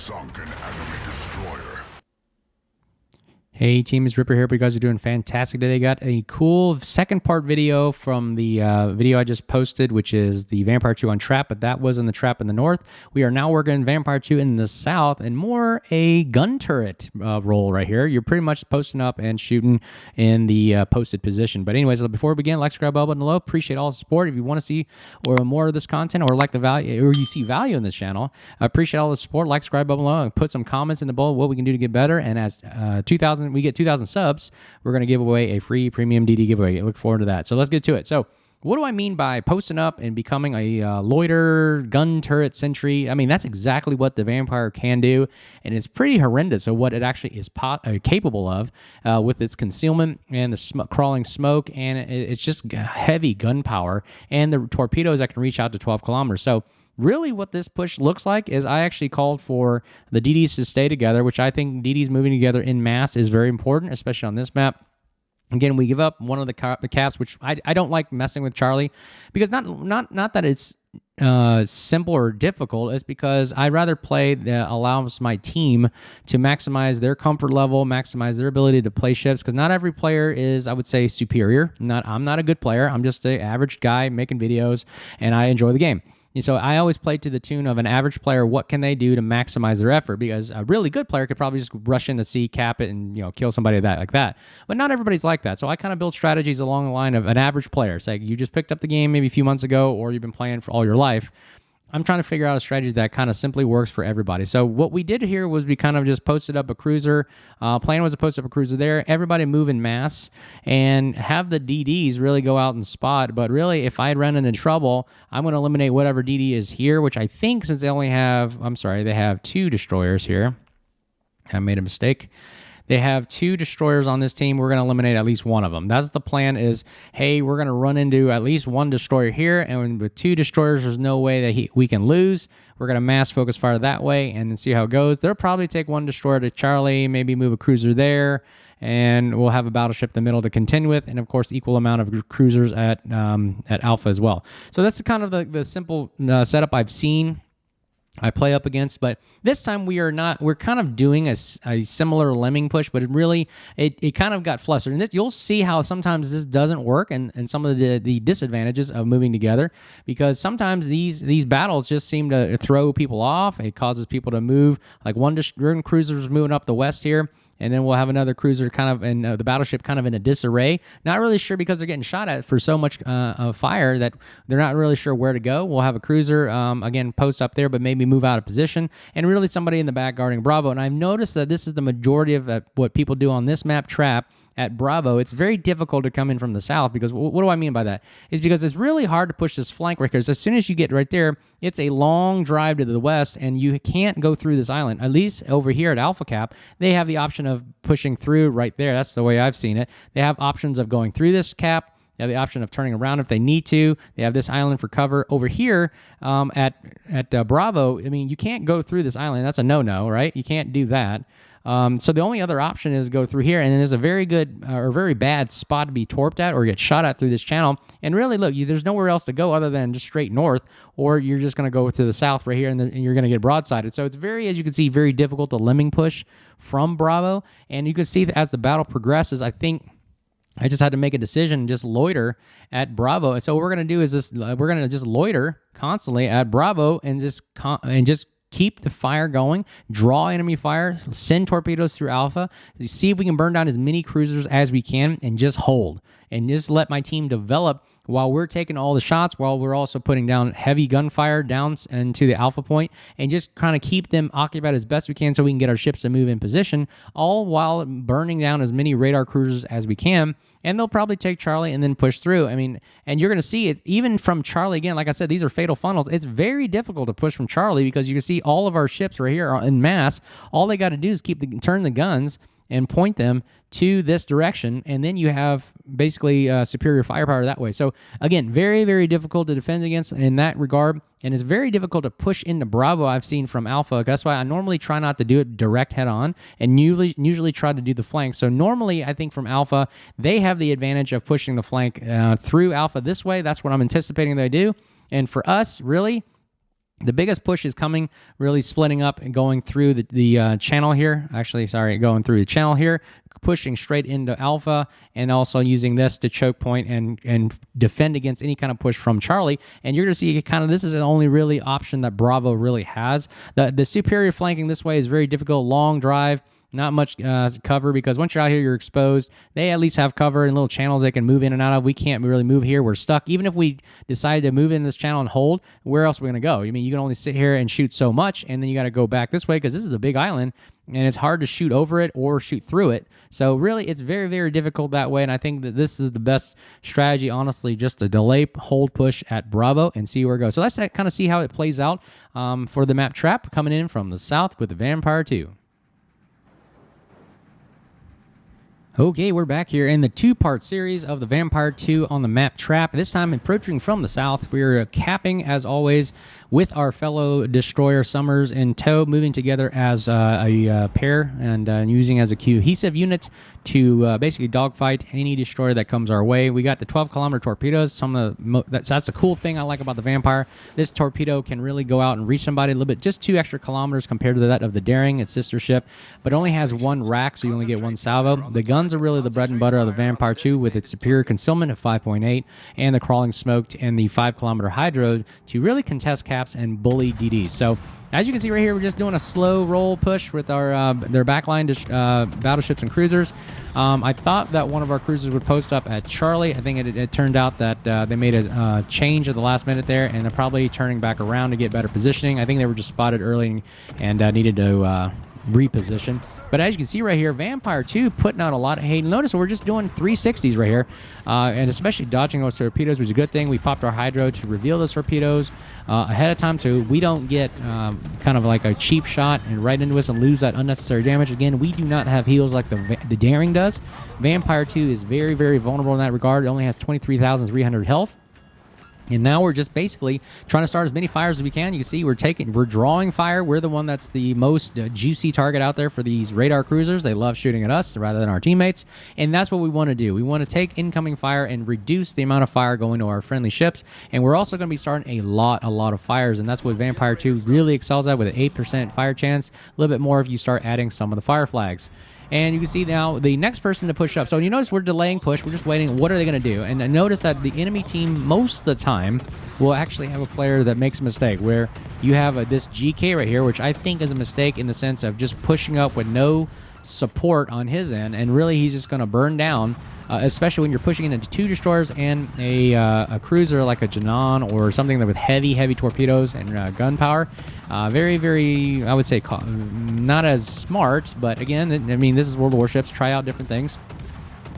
sunk an enemy destroyer. Hey team, it's Ripper here. Hope you guys are doing fantastic today. Got a cool second part video from the video I just posted, which is the Vampire 2 on Trap, but that was in the Trap in the north. We are now working Vampire 2 in the south, and more a gun turret role right here. You're pretty much posting up and shooting in the posted position. But anyways, before we begin, like, subscribe, bell button below. Appreciate all the support. If you want to see more of this content, or like the value, or you see value in this channel, I appreciate all the support. Like, subscribe, bell below, and put some comments in the below what we can do to get better. And as we get 2,000 subs, we're going to give away a free premium DD giveaway. Look forward to that. So let's get to it. So what do I mean by posting up and becoming a loiter gun turret sentry? I mean, that's exactly what the Vampire can do, and it's pretty horrendous of what it actually is capable of with its concealment and the crawling smoke, and it's just heavy gun power, and the torpedoes that can reach out to 12 kilometers. So really what this push looks like is I actually called for the DDs to stay together, which I think DDs moving together in mass is very important, especially on this map. Again, we give up one of the caps, which I don't like messing with Charlie, because not that it's simple or difficult. It's because I'd rather play that allows my team to maximize their comfort level, maximize their ability to play ships, because not every player is, I would say, superior. I'm not a good player. I'm just an average guy making videos, and I enjoy the game. And so I always play to the tune of an average player. What can they do to maximize their effort? Because a really good player could probably just rush in to C, cap it, and kill somebody like that. But not everybody's like that. So I kind of build strategies along the line of an average player. Say you just picked up the game maybe a few months ago, or you've been playing for all your life. I'm trying to figure out a strategy that kind of simply works for everybody. So what we did here was we kind of just posted up a cruiser. Plan was to post up a cruiser there. Everybody move in mass and have the DDs really go out and spot. But really, if I run into trouble, I'm going to eliminate whatever DD is here, which I think since they only have, they have 2 destroyers here. I made a mistake. They have 2 destroyers on this team. We're going to eliminate at least one of them. That's the plan is, hey, we're going to run into at least 1 destroyer here, and with 2 destroyers, there's no way that we can lose. We're going to mass focus fire that way and then see how it goes. They'll probably take 1 destroyer to Charlie, maybe move a cruiser there, and we'll have a battleship in the middle to contend with, and of course, equal amount of cruisers at Alpha as well. So that's kind of the simple setup I've seen I play up against, but this time we're kind of doing a similar lemming push, but it kind of got flustered. And you'll see how sometimes this doesn't work, and some of the disadvantages of moving together, because sometimes these battles just seem to throw people off. It causes people to move, like one cruiser's moving up the west here, and then we'll have another cruiser kind of in the battleship kind of in a disarray. Not really sure, because they're getting shot at for so much fire that they're not really sure where to go. We'll have a cruiser, again, post up there, but maybe move out of position, and really somebody in the back guarding Bravo. And I've noticed that this is the majority of what people do on this map, Trap, at Bravo. It's very difficult to come in from the south, because what do I mean by that? Is because it's really hard to push this flank right here. So as soon as you get right there, it's a long drive to the west, and you can't go through this island. At least over here at Alpha Cap, they have the option of pushing through right there. That's the way I've seen it. They have options of going through this cap. They have the option of turning around if they need to. They have this island for cover. Over here at Bravo, I mean, you can't go through this island. That's a no-no, right? You can't do that. So the only other option is go through here, and then there's a very good or very bad spot to be torped at or get shot at through this channel. And really, look, there's nowhere else to go other than just straight north, or you're just going to go to the south right here, and you're going to get broadsided. So it's as you can see, very difficult to lemming push from Bravo. And you can see that as the battle progresses, I think I just had to make a decision, just loiter at Bravo. And so what we're going to do is we're going to just loiter constantly at Bravo and just keep the fire going, draw enemy fire, send torpedoes through Alpha, see if we can burn down as many cruisers as we can, and just hold. And just let my team develop while we're taking all the shots, while we're also putting down heavy gunfire down into the Alpha point, and just kind of keep them occupied as best we can so we can get our ships to move in position, all while burning down as many radar cruisers as we can. And they'll probably take Charlie and then push through. I mean, and you're going to see it even from Charlie. Again, like I said, these are fatal funnels. It's very difficult to push from Charlie, because you can see all of our ships right here are in mass. All they got to do is turn the guns and point them to this direction, and then you have basically superior firepower that way. So again, very, very difficult to defend against in that regard, and it's very difficult to push into Bravo, I've seen from Alpha. That's why I normally try not to do it direct head-on, and usually try to do the flank. So normally, I think from Alpha, they have the advantage of pushing the flank through Alpha this way. That's what I'm anticipating they do. And for us, really, The biggest push is coming, really splitting up and going through the channel here. Actually, sorry, going through the channel here, pushing straight into Alpha, and also using this to choke point and defend against any kind of push from Charlie. And you're going to see kind of this is the only really option that Bravo really has. The superior flanking this way is very difficult, long drive. Not much cover, because once you're out here, you're exposed. They at least have cover and little channels they can move in and out of. We can't really move here. We're stuck. Even if we decide to move in this channel and hold, where else are we going to go? I mean, you can only sit here and shoot so much, and then you got to go back this way because this is a big island, and it's hard to shoot over it or shoot through it. So really, it's very, very difficult that way, and I think that this is the best strategy, honestly, just to delay, hold, push at Bravo and see where it goes. So let's kind of see how it plays out for the map Trap coming in from the south with the Vampire 2. Okay, we're back here in the two-part series of the Vampire 2 on the map Trap. This time, approaching from the south, we're capping, as always, with our fellow destroyer Summers in tow, moving together as a pair and using as a cohesive unit to basically dogfight any destroyer that comes our way. We got the 12-kilometer torpedoes. That's a cool thing I like about the Vampire. This torpedo can really go out and reach somebody a little bit, just 2 extra kilometers compared to that of the Daring, its sister ship, but only has 1 rack, so you only get 1 salvo. The guns are really the bread and butter of the Vampire 2, with its superior concealment of 5.8 and the crawling smoked and the 5-kilometer hydro to really contest caps and bully DDs. So as you can see right here, we're just doing a slow roll push with our their backline battleships and cruisers. I thought that one of our cruisers would post up at Charlie. I think it turned out that they made a change at the last minute there, and they're probably turning back around to get better positioning. I think they were just spotted early and needed to reposition. But as you can see right here, Vampire 2 putting out a lot of hate. Notice we're just doing 360s right here, and especially dodging those torpedoes was a good thing. We popped our hydro to reveal those torpedoes ahead of time, so we don't get kind of like a cheap shot and right into us and lose that unnecessary damage. Again, we do not have heals like the Daring does. Vampire 2 is very, very vulnerable in that regard. It only has 23,300 health. And now we're just basically trying to start as many fires as we can. You can see we're drawing fire. We're the one that's the most juicy target out there for these radar cruisers. They love shooting at us rather than our teammates. And that's what we want to do. We want to take incoming fire and reduce the amount of fire going to our friendly ships. And we're also going to be starting a lot of fires. And that's what Vampire 2 really excels at, with an 8% fire chance. A little bit more if you start adding some of the fire flags. And you can see now the next person to push up. So you notice we're delaying push. We're just waiting. What are they going to do? And notice that the enemy team, most of the time, will actually have a player that makes a mistake, where you have this GK right here, which I think is a mistake in the sense of just pushing up with no support on his end. And really, he's just going to burn down, especially when you're pushing into 2 destroyers and a cruiser like a Janan or something that with heavy torpedoes and gun power. Very, very, I would say, not as smart, but again, I mean, this is World of Warships. Try out different things.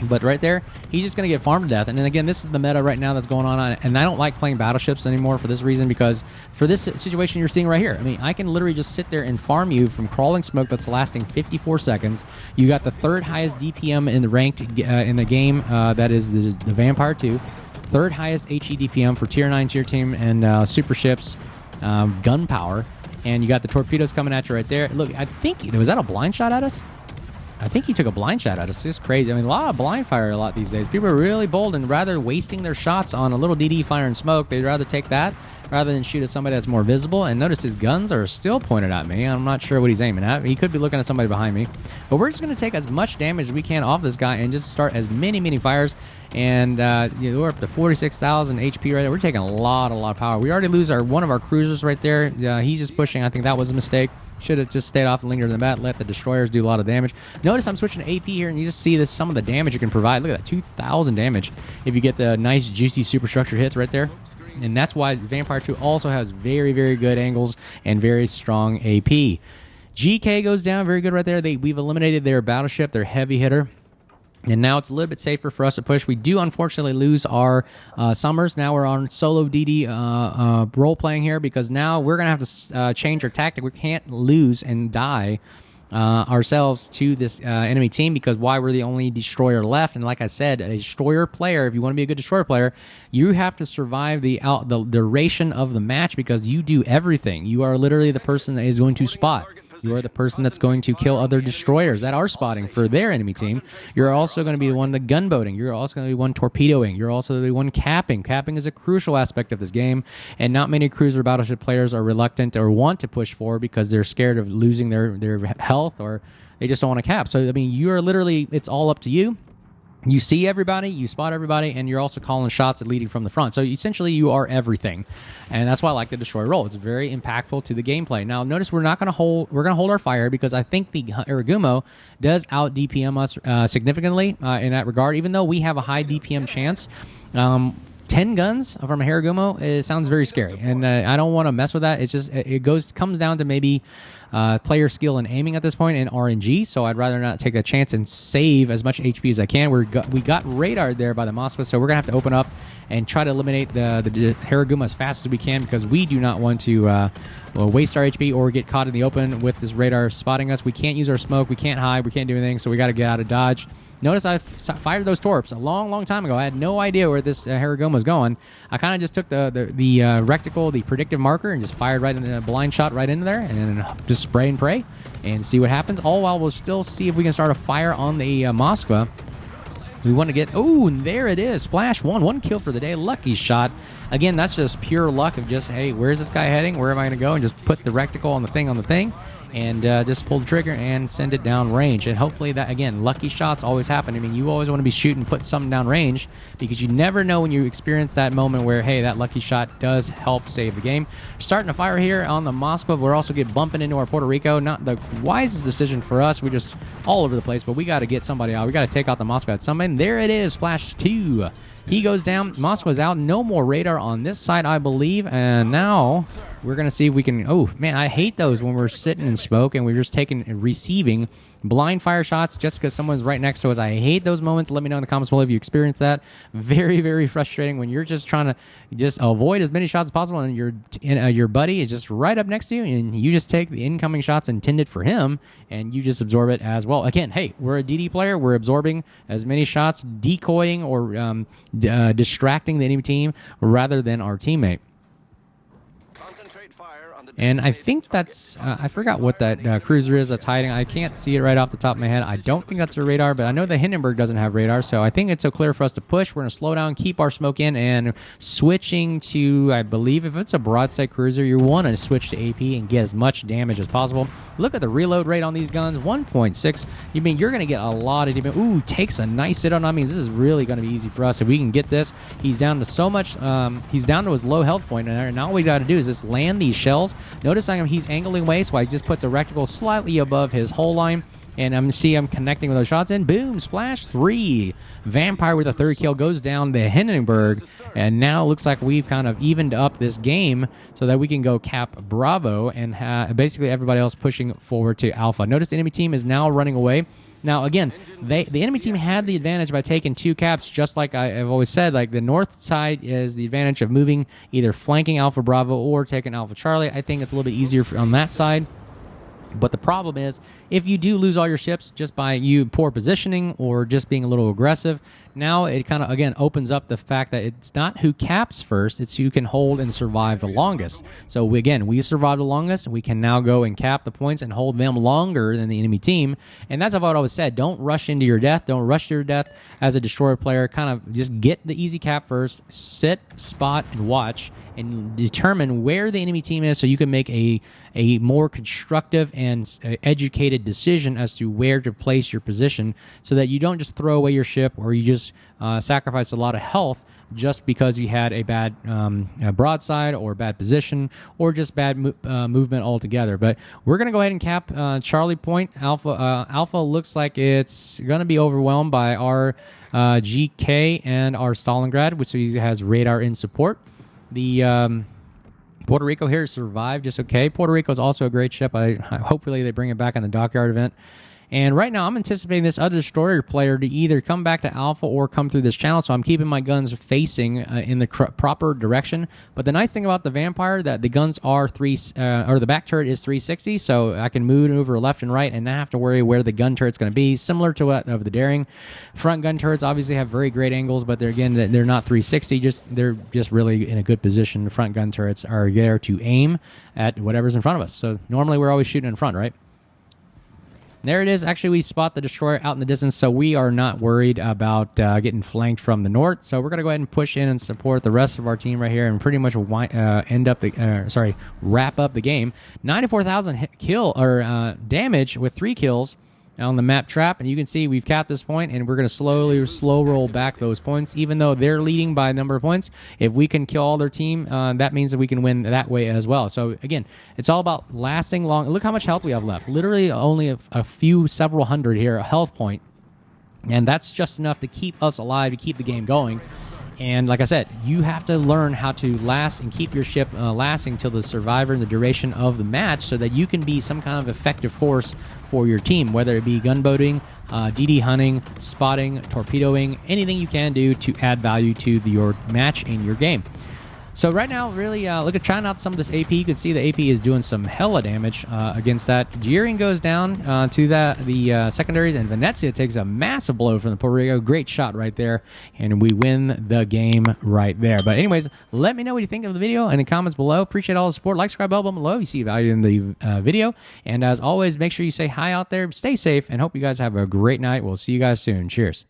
But right there, he's just going to get farmed to death. And then again, this is the meta right now that's going on. And I don't like playing battleships anymore for this reason, because for this situation you're seeing right here, I mean, I can literally just sit there and farm you from crawling smoke that's lasting 54 seconds. You got the 3rd highest DPM in the ranked in the game, that is the Vampire 2. 3rd highest HE DPM for Tier 9 tier team and super ships, gun power. And you got the torpedoes coming at you right there. Look, I think, was that a blind shot at us? I think he took a blind shot at us. It's crazy. I mean, a lot of blind fire these days. People are really bold, and rather wasting their shots on a little DD fire and smoke, they'd rather take that rather than shoot at somebody that's more visible. And notice his guns are still pointed at me. I'm not sure what he's aiming at. He could be looking at somebody behind me. But we're just going to take as much damage as we can off this guy and just start as many fires. And we're up to 46,000 HP right there. We're taking a lot of power. We already lose one of our cruisers right there. He's just pushing. I think that was a mistake. Should have just stayed off and lingered in the bat, let the destroyers do a lot of damage. Notice I'm switching to AP here, and you just see some of the damage you can provide. Look at that, 2,000 damage if you get the nice, juicy superstructure hits right there. And that's why Vampire 2 also has very, very good angles and very strong AP. GK goes down, very good right there. We've eliminated their battleship, their heavy hitter. And now it's a little bit safer for us to push. We do unfortunately lose our Summers. Now we're on solo DD role-playing here, because now we're going to have to change our tactic. We can't lose and die ourselves to this enemy team, because we're the only destroyer left. And like I said, a destroyer player, if you want to be a good destroyer player, you have to survive the duration of the match, because you do everything. You are literally the person that is going to spot. You are the person that's going to kill other destroyers that are spotting for their enemy team. You're also going to be the one the gunboating. You're also going to be one torpedoing. You're also the one capping. Capping is a crucial aspect of this game, and not many cruiser battleship players are reluctant or want to push forward because they're scared of losing their health, or they just don't want to cap. So, I mean, you are literally, it's all up to you. You see everybody, you spot everybody, and you're also calling shots and leading from the front. So essentially, you are everything, and that's why I like the destroy role. It's very impactful to the gameplay. Now, notice we're going to hold our fire because I think the Haragumo does out DPM us significantly in that regard. Even though we have a high DPM chance, 10 guns from a Haragumo, it sounds very scary, and I don't want to mess with that. It's just comes down to maybe player skill and aiming at this point and RNG, so I'd rather not take a chance and save as much HP as I can. We got radar there by the Moskva, so we're going to have to open up and try to eliminate the Haragumo as fast as we can because we do not want to waste our HP or get caught in the open with this radar spotting us. We can't use our smoke, we can't hide, we can't do anything, so we got to get out of dodge. Notice I fired those torps a long time ago. I had no idea where this Haragumo was going. I kind of just took the reticle, the predictive marker, and just fired right in a blind shot right into there, and then just spray and pray and see what happens. All while we'll still see if we can start a fire on the Moskva. We want to get, oh, and there it is. Splash one kill for the day. Lucky shot. Again, that's just pure luck of just, hey, where's this guy heading? Where am I going to go? And just put the reticle on the thing. And just pull the trigger and send it down range. And hopefully that, again, lucky shots always happen. I mean, you always want to be shooting, put something down range because you never know when you experience that moment where, hey, that lucky shot does help save the game. Starting to fire here on the Moskva. We're also bumping into our Puerto Rico. Not the wisest decision for us. We're just all over the place, but we got to get somebody out. We got to take out the Moskva at somebody. And there it is, Flash 2. He goes down. Moskva's out. No more radar on this side, I believe. And now we're going to see if we can... Oh, man, I hate those when we're sitting in smoke and we're just taking and receiving blind fire shots just because someone's right next to us. I hate those moments. Let me know in the comments below if you experience that. Very, very frustrating when you're just trying to just avoid as many shots as possible and your buddy is just right up next to you and you just take the incoming shots intended for him and you just absorb it as well. Again, hey, we're a DD player. We're absorbing as many shots, decoying or distracting the enemy team rather than our teammate. And I think that's, I forgot what that cruiser is that's hiding. I can't see it right off the top of my head. I don't think that's a radar, but I know the Hindenburg doesn't have radar, so I think it's so clear for us to push. We're going to slow down, keep our smoke in, and switching to, I believe, if it's a broadside cruiser, you want to switch to AP and get as much damage as possible. Look at the reload rate on these guns, 1.6. You mean you're going to get a lot of damage. Ooh, takes a nice hit on. I mean, this is really going to be easy for us. If we can get this, he's down to so much, he's down to his low health point, and now all we got to do is just land these shells. Notice he's angling away, so I just put the reticle slightly above his hull line, and I'm connecting with those shots, and boom, splash 3. Vampire with a 3rd kill goes down the Hindenburg, and now it looks like we've kind of evened up this game so that we can go cap Bravo and basically everybody else pushing forward to Alpha. Notice the enemy team is now running away. Now, again, the enemy team had the advantage by taking 2 caps, just like I've always said. Like, the north side is the advantage of moving, either flanking Alpha Bravo or taking Alpha Charlie. I think it's a little bit easier on that side. But the problem is, if you do lose all your ships just by you poor positioning or just being a little aggressive, now it kind of, again, opens up the fact that it's not who caps first, it's who can hold and survive the longest. So, we survived the longest, and we can now go and cap the points and hold them longer than the enemy team. And that's what I always said. Don't rush into your death. Don't rush to your death as a destroyer player. Kind of just get the easy cap first, sit, spot, and watch, and determine where the enemy team is so you can make a more constructive and educated decision as to where to place your position so that you don't just throw away your ship or you just sacrifice a lot of health just because you had a bad broadside or bad position or just bad movement altogether. But we're going to go ahead and cap Charlie Point. Alpha looks like it's going to be overwhelmed by our GK and our Stalingrad, which has radar in support. The Puerto Rico here survived just okay. Puerto Rico is also a great ship. Hopefully they bring it back on the dockyard event. And right now, I'm anticipating this other destroyer player to either come back to Alpha or come through this channel, so I'm keeping my guns facing in the proper direction. But the nice thing about the Vampire that the guns are the back turret is 360, so I can move over left and right and not have to worry where the gun turret's going to be, similar to what of the Daring. Front gun turrets obviously have very great angles, but they're not 360. They're just really in a good position. The front gun turrets are there to aim at whatever's in front of us. So normally we're always shooting in front, right? There it is. Actually, we spot the destroyer out in the distance, so we are not worried about getting flanked from the north. So we're going to go ahead and push in and support the rest of our team right here and pretty much wrap up the game. 94,000 kill or damage with 3 kills on the map trap, and you can see we've capped this point, and we're going to slow roll back those points. Even though they're leading by a number of points, if we can kill all their team, that means that we can win that way as well. So again, it's all about lasting long. Look how much health we have left. Literally only a few, several hundred here, a health point, and that's just enough to keep us alive, to keep the game going. And like I said, you have to learn how to last and keep your ship lasting till the survivor and the duration of the match, so that you can be some kind of effective force for your team, whether it be gunboating, DD hunting, spotting, torpedoing, anything you can do to add value to your match and your game. So right now, really, look at trying out some of this AP. You can see the AP is doing some hella damage against that. Gearing goes down to the secondaries, and Venezia takes a massive blow from the Puerto Rico. Great shot right there, and we win the game right there. But anyways, let me know what you think of the video in the comments below. Appreciate all the support. Like, subscribe, bell button below if you see value in the video. And as always, make sure you say hi out there. Stay safe, and hope you guys have a great night. We'll see you guys soon. Cheers.